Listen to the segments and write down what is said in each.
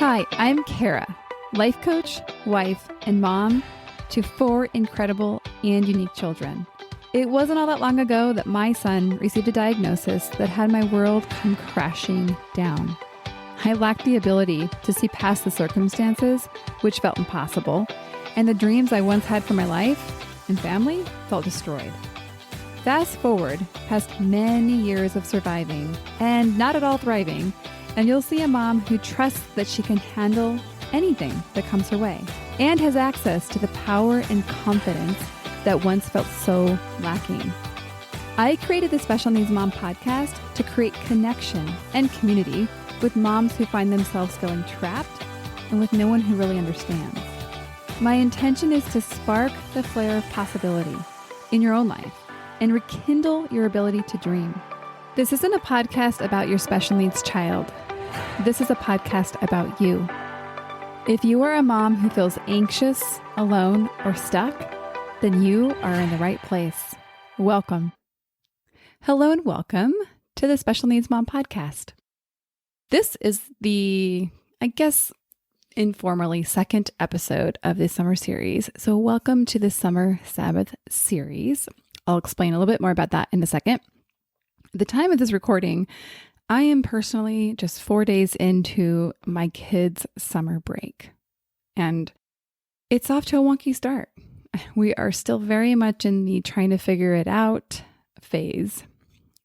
Hi, I'm Kara, life coach, wife, and mom to 4 incredible and unique children. It wasn't all that long ago that my son received a diagnosis that had my world come crashing down. I lacked the ability to see past the circumstances, which felt impossible, and the dreams I once had for my life and family felt destroyed. Fast forward past many years of surviving and not at all thriving, and you'll see a mom who trusts that she can handle anything that comes her way and has access to the power and confidence that once felt so lacking. I created the Special Needs Mom podcast to create connection and community with moms who find themselves feeling trapped and with no one who really understands. My intention is to spark the flare of possibility in your own life and rekindle your ability to dream. This isn't a podcast about your special needs child. This is a podcast about you. If you are a mom who feels anxious, alone, or stuck, then you are in the right place. Welcome. Hello and welcome to the Special Needs Mom podcast. This is the, informally second episode of this summer series. So welcome to the Summer Sabbath series. I'll explain a little bit more about that in a second. At the time of this recording, I am personally just 4 days into my kids' summer break, and it's off to a wonky start. We are still very much in the trying to figure it out phase,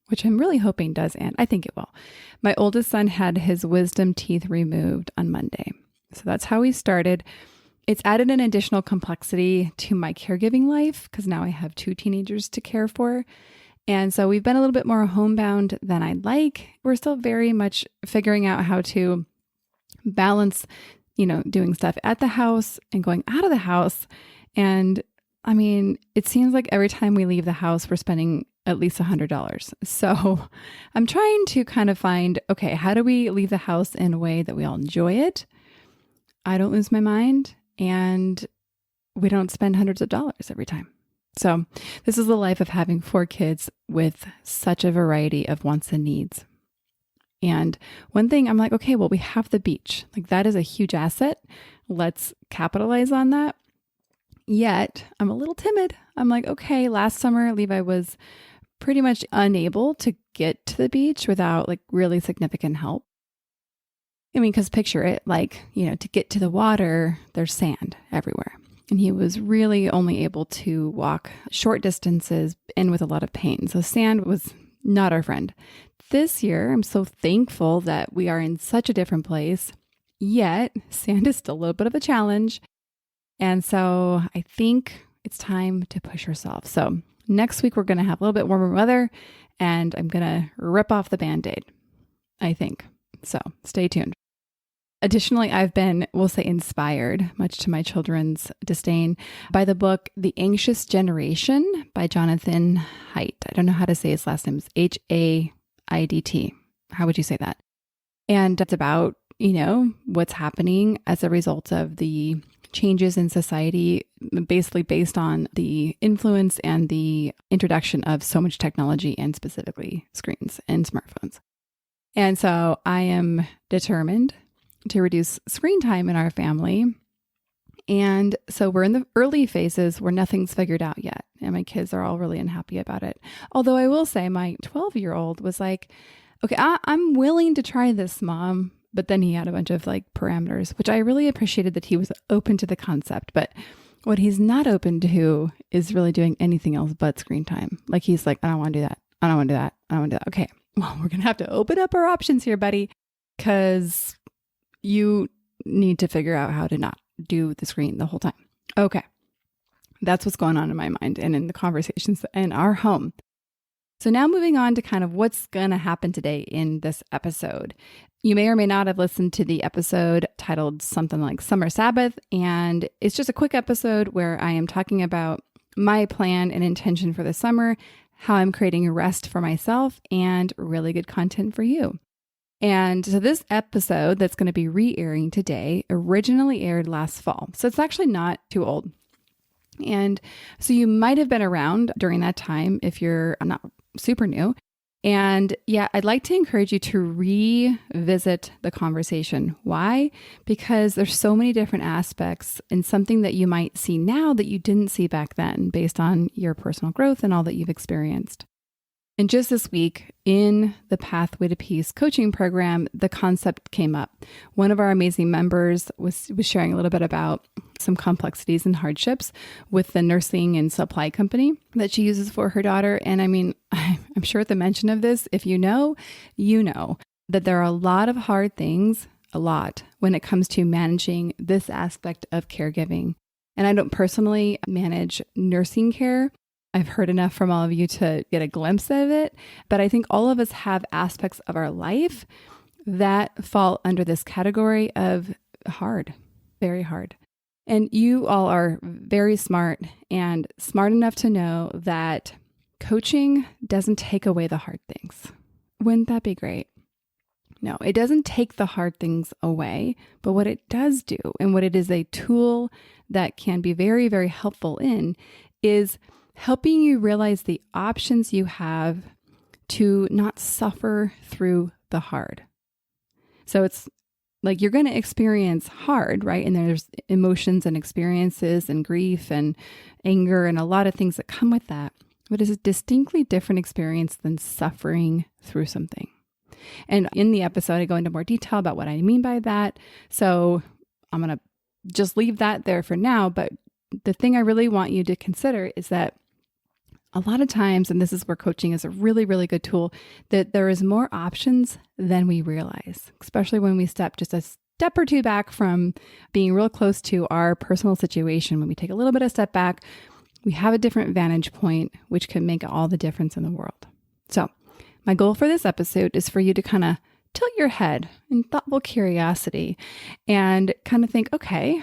which I'm really hoping does end. I think it will. My oldest son had his wisdom teeth removed on Monday. So that's how we started. It's added an additional complexity to my caregiving life because now I have 2 teenagers to care for. And so we've been a little bit more homebound than I'd like. We're still very much figuring out how to balance, doing stuff at the house and going out of the house. And I mean, it seems like every time we leave the house, we're spending at least $100. So I'm trying to kind of find, okay, how do we leave the house in a way that we all enjoy it? I don't lose my mind and we don't spend hundreds of dollars every time. So this is the life of having 4 kids with such a variety of wants and needs. And one thing I'm like, okay, well, we have the beach. Like that is a huge asset. Let's capitalize on that. Yet I'm a little timid. I'm like, okay, last summer, Levi was pretty much unable to get to the beach without like really significant help. I mean, because picture it to get to the water, there's sand everywhere. And he was really only able to walk short distances and with a lot of pain. So sand was not our friend. This year, I'm so thankful that we are in such a different place, yet sand is still a little bit of a challenge. And so I think it's time to push ourselves. So next week, we're going to have a little bit warmer weather and I'm going to rip off the Band-Aid, I think. So stay tuned. Additionally, I've been, we'll say, inspired, much to my children's disdain, by the book The Anxious Generation by Jonathan Haidt. I don't know how to say his last name. It's Haidt. How would you say that? And it's about, what's happening as a result of the changes in society, basically based on the influence and the introduction of so much technology and specifically screens and smartphones. And so I am determined to reduce screen time in our family. And so we're in the early phases where nothing's figured out yet. And my kids are all really unhappy about it. Although I will say my 12-year-old was like, okay, I'm willing to try this, Mom. But then he had a bunch of parameters, which I really appreciated that he was open to the concept. But what he's not open to is really doing anything else but screen time. Like he's like, I don't want to do that. I don't want to do that. I don't want to do that. Okay, well, we're going to have to open up our options here, buddy, because you need to figure out how to not do the screen the whole time. Okay. That's what's going on in my mind and in the conversations in our home. So now moving on to kind of what's going to happen today in this episode. You may or may not have listened to the episode titled something like Summer Sabbath. And it's just a quick episode where I am talking about my plan and intention for the summer, how I'm creating a rest for myself and really good content for you. And so this episode that's going to be re-airing today originally aired last fall. So it's actually not too old. And so you might have been around during that time if you're not super new. And yeah, I'd like to encourage you to revisit the conversation. Why? Because there's so many different aspects and something that you might see now that you didn't see back then based on your personal growth and all that you've experienced. And just this week in the Pathway to Peace coaching program, the concept came up. One of our amazing members was sharing a little bit about some complexities and hardships with the nursing and supply company that she uses for her daughter. And I mean, I'm sure at the mention of this, if you know that there are a lot of hard things, when it comes to managing this aspect of caregiving. And I don't personally manage nursing care. I've heard enough from all of you to get a glimpse of it, but I think all of us have aspects of our life that fall under this category of hard, very hard. And you all are very smart and smart enough to know that coaching doesn't take away the hard things. Wouldn't that be great? No, it doesn't take the hard things away, but what it does do, and what it is a tool that can be very, very helpful in, is helping you realize the options you have to not suffer through the hard. So it's like you're going to experience hard, right? And there's emotions and experiences and grief and anger and a lot of things that come with that. But it's a distinctly different experience than suffering through something. And in the episode, I go into more detail about what I mean by that. So I'm going to just leave that there for now. But the thing I really want you to consider is that a lot of times, and this is where coaching is a really, really good tool, that there is more options than we realize, especially when we step just a step or two back from being real close to our personal situation. When we take a little bit of step back, we have a different vantage point, which can make all the difference in the world. So my goal for this episode is for you to kind of tilt your head in thoughtful curiosity and kind of think, okay,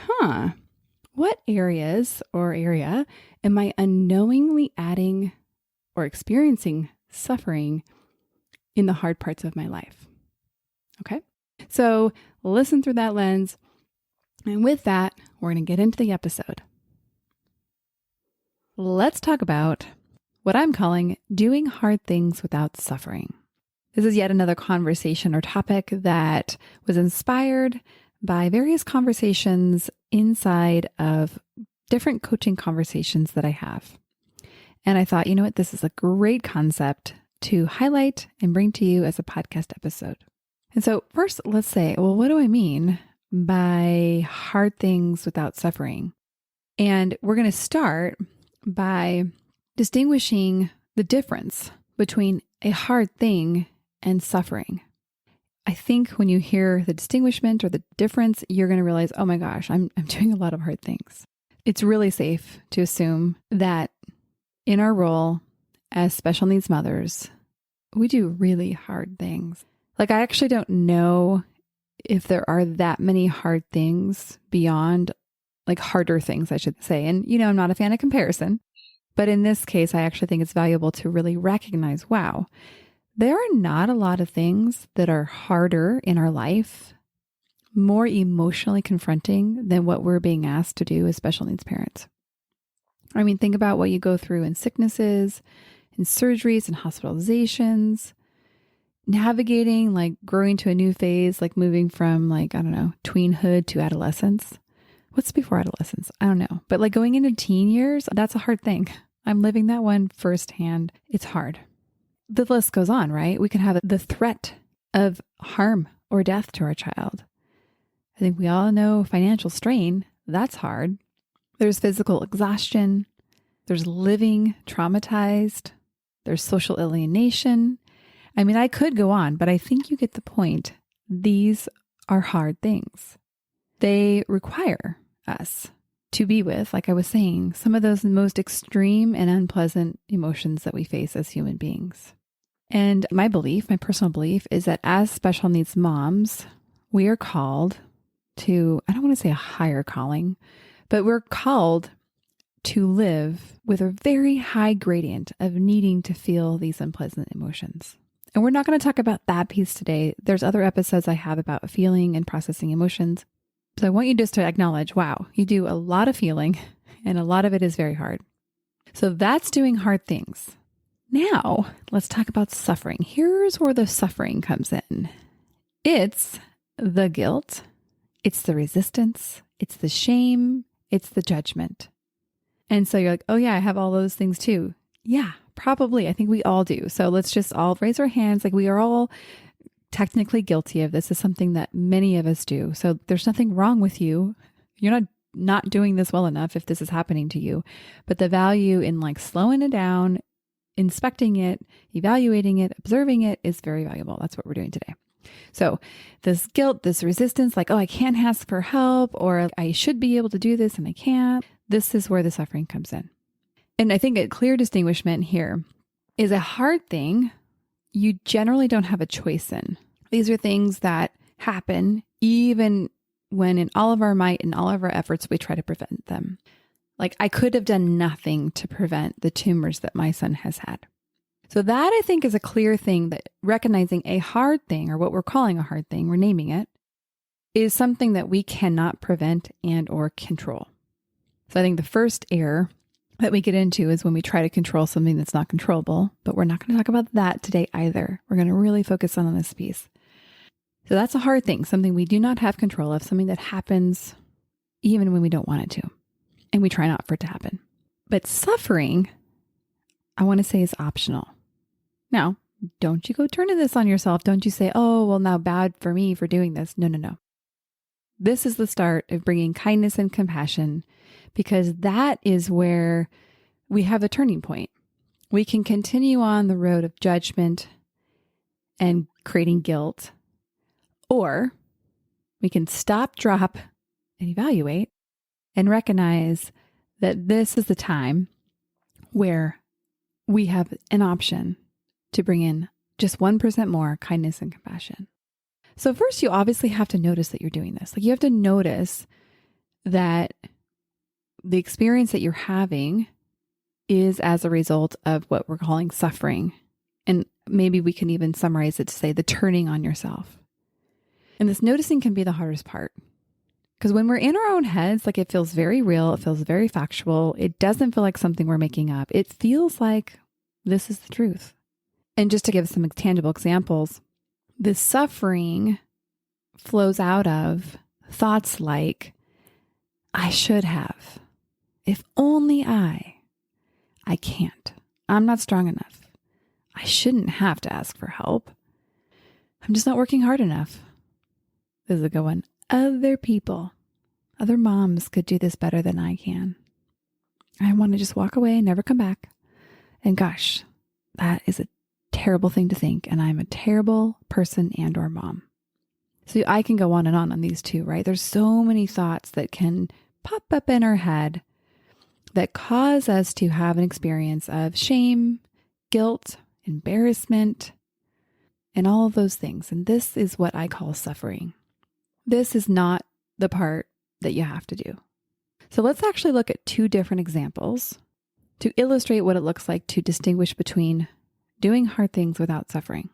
what areas or area am I unknowingly adding or experiencing suffering in the hard parts of my life? Okay, so listen through that lens. And with that, we're going to get into the episode. Let's talk about what I'm calling doing hard things without suffering. This is yet another conversation or topic that was inspired by various conversations inside of different coaching conversations that I have. And I thought, you know what, this is a great concept to highlight and bring to you as a podcast episode. And so first, let's say, well, what do I mean by hard things without suffering? And we're going to start by distinguishing the difference between a hard thing and suffering. I think when you hear the distinguishment or the difference, you're going to realize, oh my gosh, I'm doing a lot of hard things. It's really safe to assume that in our role as special needs mothers, we do really hard things. Like, I actually don't know if there are that many hard things beyond, like, harder things, I should say. And, you know, I'm not a fan of comparison, but in this case, I actually think it's valuable to really recognize, wow, there are not a lot of things that are harder in our life, more emotionally confronting than what we're being asked to do as special needs parents. I mean, think about what you go through in sicknesses, in surgeries, and hospitalizations, navigating, like, growing to a new phase, like moving from, like, I don't know, tweenhood to adolescence. What's before adolescence? I don't know. But like going into teen years, that's a hard thing. I'm living that one firsthand. It's hard. The list goes on, right? We can have the threat of harm or death to our child. I think we all know financial strain. That's hard. There's physical exhaustion. There's living traumatized. There's social alienation. I mean, I could go on, but I think you get the point. These are hard things. They require us to be with, like I was saying, some of those most extreme and unpleasant emotions that we face as human beings. And my belief, my personal belief, is that as special needs moms, we are called to, I don't want to say a higher calling, but we're called to live with a very high gradient of needing to feel these unpleasant emotions. And we're not going to talk about that piece today. There's other episodes I have about feeling and processing emotions. So I want you just to acknowledge, wow, you do a lot of feeling and a lot of it is very hard. So that's doing hard things. Now, let's talk about suffering. Here's where the suffering comes in. It's the guilt, it's the resistance, it's the shame, it's the judgment. And so you're like, oh yeah, I have all those things too. Yeah, probably. I think we all do. So let's just all raise our hands. Like we are all technically guilty of this. Is something that many of us do. So there's nothing wrong with you. You're not doing this well enough if this is happening to you. But the value in like slowing it down, inspecting it, evaluating it, observing it is very valuable. That's what we're doing today. So this guilt, this resistance, like, oh, I can't ask for help, or I should be able to do this and I can't. This is where the suffering comes in. And I think a clear distinguishment here is a hard thing you generally don't have a choice in. These are things that happen even when in all of our might and all of our efforts, we try to prevent them. Like I could have done nothing to prevent the tumors that my son has had. So that I think is a clear thing, that recognizing a hard thing, or what we're calling a hard thing, we're naming it, is something that we cannot prevent and or control. So I think the first error that we get into is when we try to control something that's not controllable, but we're not going to talk about that today either. We're going to really focus on this piece. So that's a hard thing, something we do not have control of, something that happens even when we don't want it to, and we try not for it to happen. But suffering, I want to say, is optional. Now, don't you go turning this on yourself. Don't you say, oh, well, now bad for me for doing this. No. This is the start of bringing kindness and compassion, because that is where we have a turning point. We can continue on the road of judgment and creating guilt, or we can stop, drop, and evaluate and recognize that this is the time where we have an option to bring in just 1% more kindness and compassion. So first, you obviously have to notice that you're doing this. Like you have to notice that the experience that you're having is as a result of what we're calling suffering. And maybe we can even summarize it to say the turning on yourself. And this noticing can be the hardest part. Because when we're in our own heads, like it feels very real, it feels very factual. It doesn't feel like something we're making up. It feels like this is the truth. And just to give some tangible examples, this suffering flows out of thoughts like, I should have. If only I can't. I'm not strong enough. I shouldn't have to ask for help. I'm just not working hard enough. This is a good one. Other people, other moms could do this better than I can. I want to just walk away and never come back. And gosh, that is a terrible thing to think. And I'm a terrible person and or mom. So I can go on and on these two, right? There's so many thoughts that can pop up in our head that cause us to have an experience of shame, guilt, embarrassment, and all of those things. And this is what I call suffering. This is not the part that you have to do. So let's actually look at two different examples to illustrate what it looks like to distinguish between doing hard things without suffering.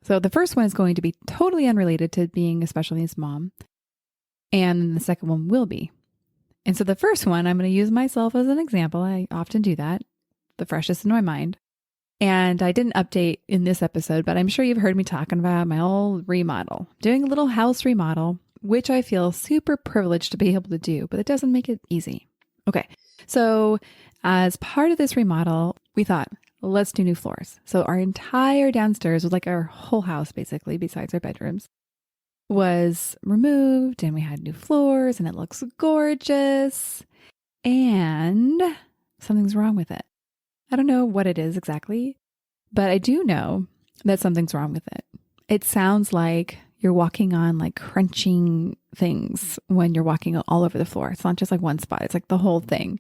So the first one is going to be totally unrelated to being a special needs mom. And the second one will be. And so the first one, I'm going to use myself as an example. I often do that, the freshest in my mind. And I didn't update in this episode, but I'm sure you've heard me talking about my old remodel, doing a little house remodel, which I feel super privileged to be able to do, but it doesn't make it easy. Okay. So as part of this remodel, we thought, let's do new floors. So our entire downstairs was like our whole house, basically, besides our bedrooms, was removed, and we had new floors, and it looks gorgeous. And something's wrong with it. I don't know what it is exactly, but I do know that something's wrong with it. It sounds like you're walking on like crunching things when you're walking all over the floor. It's not just like one spot. It's like the whole thing.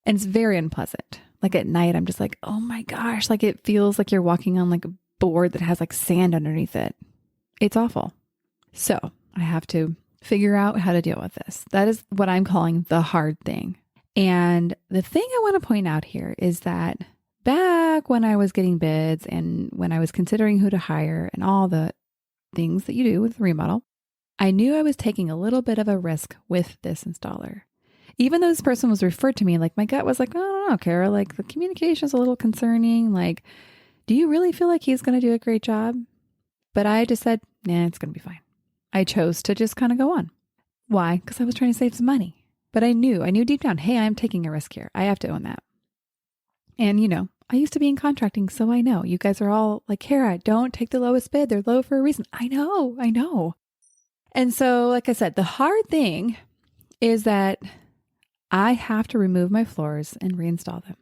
And it's very unpleasant. Like at night, I'm just like, oh my gosh, like it feels like you're walking on like a board that has like sand underneath it. It's awful. So I have to figure out how to deal with this. That is what I'm calling the hard thing. And the thing I want to point out here is that back when I was getting bids and when I was considering who to hire and all the things that you do with the remodel, I knew I was taking a little bit of a risk with this installer. Even though this person was referred to me, like my gut was like, oh, I don't know, Kara, like the communication is a little concerning. Like, do you really feel like he's going to do a great job? But I just said, nah, it's going to be fine. I chose to just kind of go on. Why? Because I was trying to save some money. But I knew deep down, hey, I'm taking a risk here. I have to own that. And, I used to be in contracting, so I know. You guys are all like, Kara, don't take the lowest bid. They're low for a reason. I know. And so, like I said, the hard thing is that I have to remove my floors and reinstall them.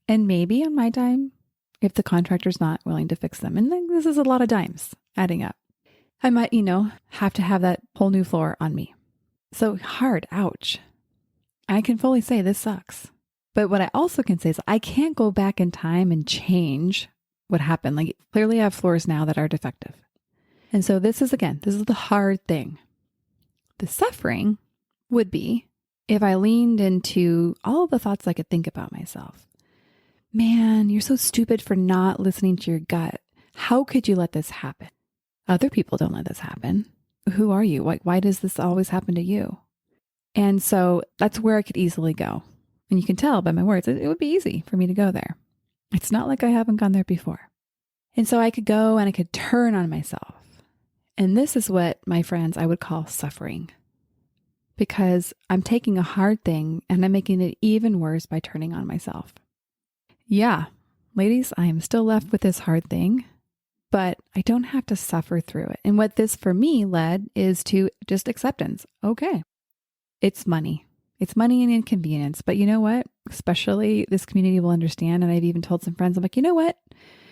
And maybe on my dime, if the contractor's not willing to fix them. And then this is a lot of dimes adding up. I might, have to have that whole new floor on me. So hard, ouch. I can fully say this sucks. But what I also can say is I can't go back in time and change what happened. Like clearly I have floors now that are defective. And so this is the hard thing. The suffering would be if I leaned into all of the thoughts I could think about myself. Man, you're so stupid for not listening to your gut. How could you let this happen? Other people don't let this happen. Who are you? Why does this always happen to you? And so that's where I could easily go. And you can tell by my words, it would be easy for me to go there. It's not like I haven't gone there before. And so I could go and I could turn on myself. And this is what, my friends, I would call suffering. Because I'm taking a hard thing and I'm making it even worse by turning on myself. Yeah, ladies, I am still left with this hard thing, but I don't have to suffer through it. And what this for me led is to just acceptance. Okay, it's money. It's money and inconvenience. But you know what? Especially this community will understand. And I've even told some friends, I'm like, you know what?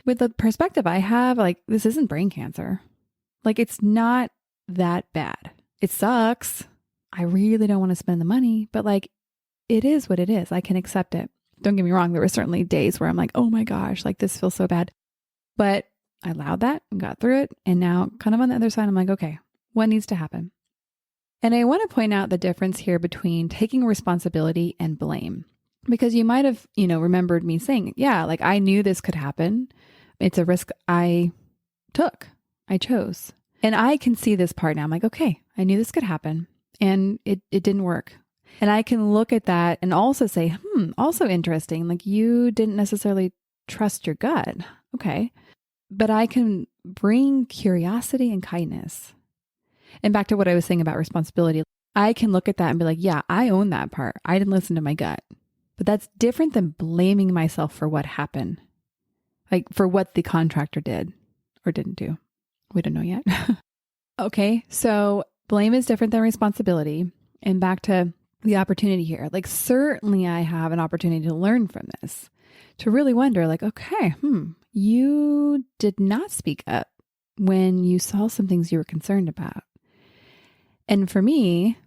With the perspective I have, like, this isn't brain cancer. Like, it's not that bad. It sucks. I really don't want to spend the money, but like, it is what it is. I can accept it. Don't get me wrong. There were certainly days where I'm like, oh my gosh, like this feels so bad. But I allowed that and got through it. And now kind of on the other side, I'm like, okay, what needs to happen? And I want to point out the difference here between taking responsibility and blame, because you might have, remembered me saying, yeah, like I knew this could happen. It's a risk I took. I chose. And I can see this part now. I'm like, okay, I knew this could happen and it didn't work. And I can look at that and also say, also interesting. Like you didn't necessarily trust your gut. Okay. But I can bring curiosity and kindness. And back to what I was saying about responsibility, I can look at that and be like, yeah, I own that part. I didn't listen to my gut. But that's different than blaming myself for what happened. Like for what the contractor did or didn't do. We don't know yet. Okay. So blame is different than responsibility. And back to the opportunity here. Like certainly I have an opportunity to learn from this, to really wonder like, okay, you did not speak up when you saw some things you were concerned about. And for me,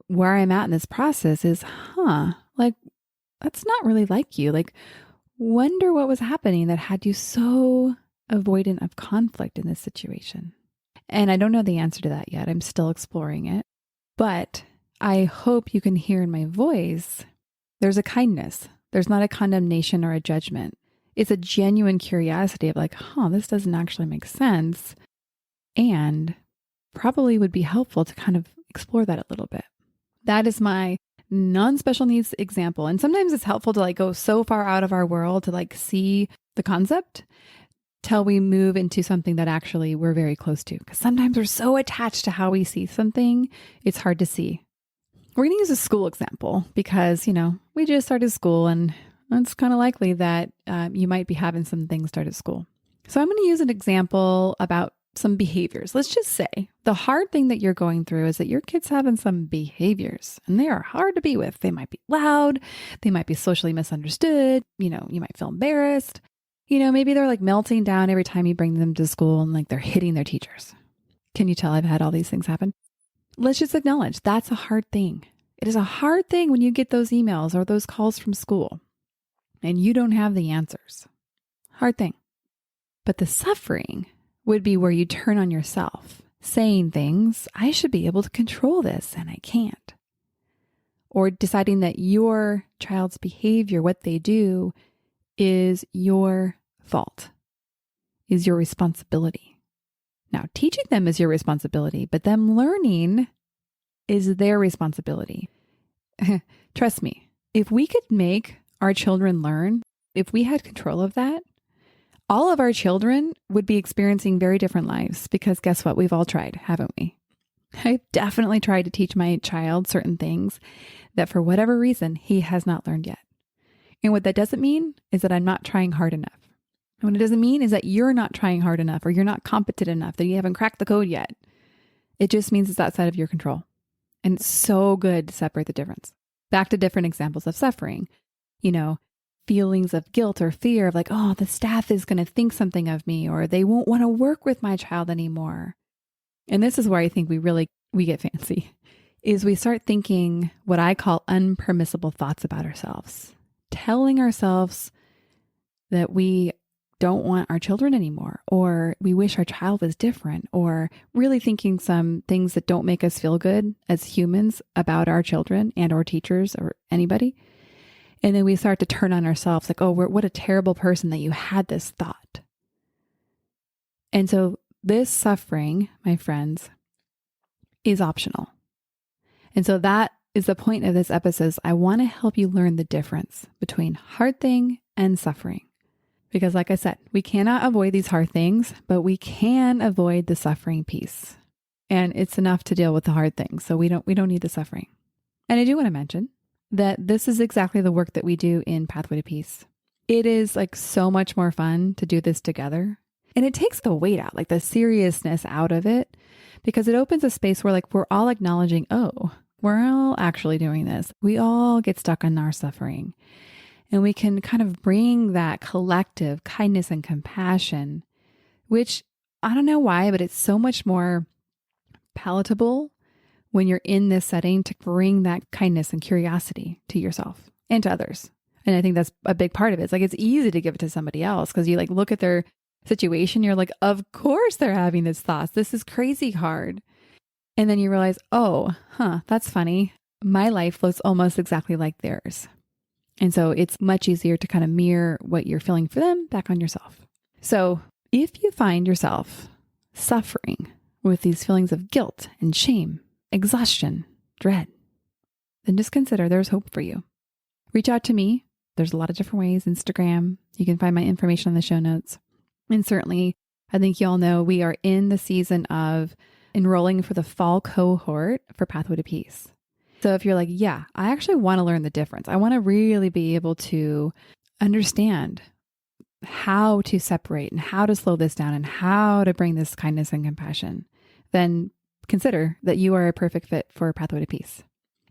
where I'm at in this process is, like, that's not really like you. Like, wonder what was happening that had you so avoidant of conflict in this situation. And I don't know the answer to that yet. I'm still exploring it. But I hope you can hear in my voice, there's a kindness. There's not a condemnation or a judgment. It's a genuine curiosity of like, this doesn't actually make sense. And probably would be helpful to kind of explore that a little bit. That is my non-special needs example. And sometimes it's helpful to like go so far out of our world to like see the concept till we move into something that actually we're very close to. Because sometimes we're so attached to how we see something, it's hard to see. We're going to use a school example because, we just started school and it's kind of likely that you might be having some things start at school. So I'm going to use an example about some behaviors. Let's just say the hard thing that you're going through is that your kid's having some behaviors and they are hard to be with. They might be loud. They might be socially misunderstood. You might feel embarrassed. Maybe they're like melting down every time you bring them to school and like they're hitting their teachers. Can you tell I've had all these things happen? Let's just acknowledge that's a hard thing. It is a hard thing when you get those emails or those calls from school and you don't have the answers. Hard thing. But the suffering would be where you turn on yourself, saying things, I should be able to control this and I can't. Or deciding that your child's behavior, what they do, is your fault, is your responsibility. Now, teaching them is your responsibility, but them learning is their responsibility. trust me, if we could make our children learn, if we had control of that, all of our children would be experiencing very different lives because guess what? We've all tried, haven't we? I've definitely tried to teach my child certain things that for whatever reason, he has not learned yet. And what that doesn't mean is that I'm not trying hard enough. And what it doesn't mean is that you're not trying hard enough or you're not competent enough, that you haven't cracked the code yet. It just means it's outside of your control. And it's so good to separate the difference. Back to different examples of suffering, feelings of guilt or fear of like, oh, the staff is going to think something of me, or they won't want to work with my child anymore. And this is where I think we get fancy, is we start thinking what I call unpermissible thoughts about ourselves, telling ourselves that we don't want our children anymore, or we wish our child was different, or really thinking some things that don't make us feel good as humans about our children and or teachers or anybody. And then we start to turn on ourselves like, oh, what a terrible person that you had this thought. And so this suffering, my friends, is optional. And so that is the point of this episode. Is I want to help you learn the difference between hard thing and suffering. Because like I said, we cannot avoid these hard things, but we can avoid the suffering piece. And it's enough to deal with the hard things. So we don't need the suffering. And I do want to mention that this is exactly the work that we do in Pathway to Peace. It is like so much more fun to do this together. And it takes the weight out, like the seriousness out of it, because it opens a space where like we're all acknowledging, oh, we're all actually doing this. We all get stuck on our suffering. And we can kind of bring that collective kindness and compassion, which I don't know why, but it's so much more palatable when you're in this setting to bring that kindness and curiosity to yourself and to others. And I think that's a big part of it. It's like, it's easy to give it to somebody else because you like look at their situation. You're like, of course they're having these thoughts. This is crazy hard. And then you realize, oh, that's funny. My life looks almost exactly like theirs. And so it's much easier to kind of mirror what you're feeling for them back on yourself. So if you find yourself suffering with these feelings of guilt and shame, exhaustion, dread, then just consider there's hope for you. Reach out to me. There's a lot of different ways. Instagram. You can find my information on the show notes. And certainly, I think you all know we are in the season of enrolling for the fall cohort for Pathway to Peace. So if you're like, yeah, I actually want to learn the difference. I want to really be able to understand how to separate and how to slow this down and how to bring this kindness and compassion, then consider that you are a perfect fit for Pathway to Peace.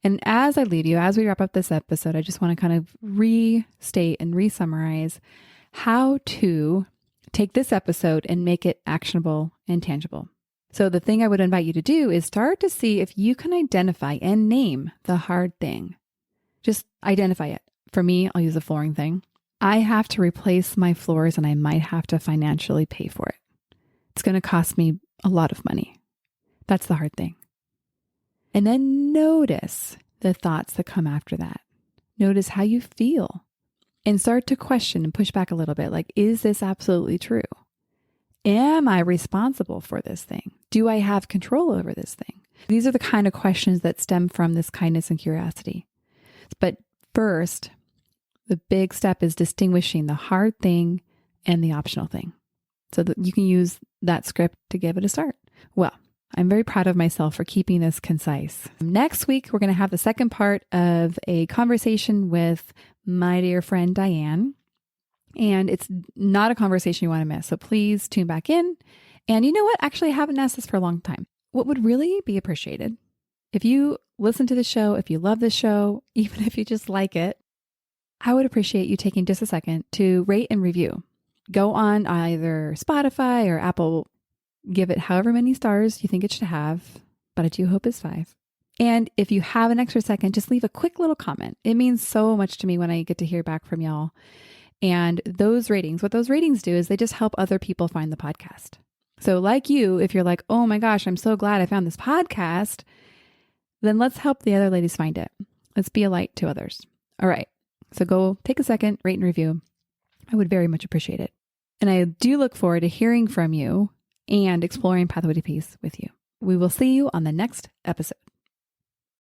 And as I leave you, as we wrap up this episode, I just want to kind of restate and re-summarize how to take this episode and make it actionable and tangible. So the thing I would invite you to do is start to see if you can identify and name the hard thing. Just identify it. For me, I'll use the flooring thing. I have to replace my floors and I might have to financially pay for it. It's going to cost me a lot of money. That's the hard thing. And then notice the thoughts that come after that. Notice how you feel and start to question and push back a little bit. Like, is this absolutely true? Am I responsible for this thing? Do I have control over this thing? These are the kind of questions that stem from this kindness and curiosity. But first, the big step is distinguishing the hard thing and the optional thing so that you can use that script to give it a start. Well, I'm very proud of myself for keeping this concise. Next week, we're going to have the second part of a conversation with my dear friend, Diane. And it's not a conversation you want to miss. So please tune back in. And you know what? Actually, I haven't asked this for a long time. What would really be appreciated if you listen to the show, if you love the show, even if you just like it, I would appreciate you taking just a second to rate and review. Go on either Spotify or Apple, give it however many stars you think it should have, but I do hope it's 5. And if you have an extra second, just leave a quick little comment. It means so much to me when I get to hear back from y'all. And those ratings, what those ratings do is they just help other people find the podcast. So like you, if you're like, oh my gosh, I'm so glad I found this podcast, then let's help the other ladies find it. Let's be a light to others. All right. So go take a second, rate and review. I would very much appreciate it. And I do look forward to hearing from you and exploring Pathway to Peace with you. We will see you on the next episode.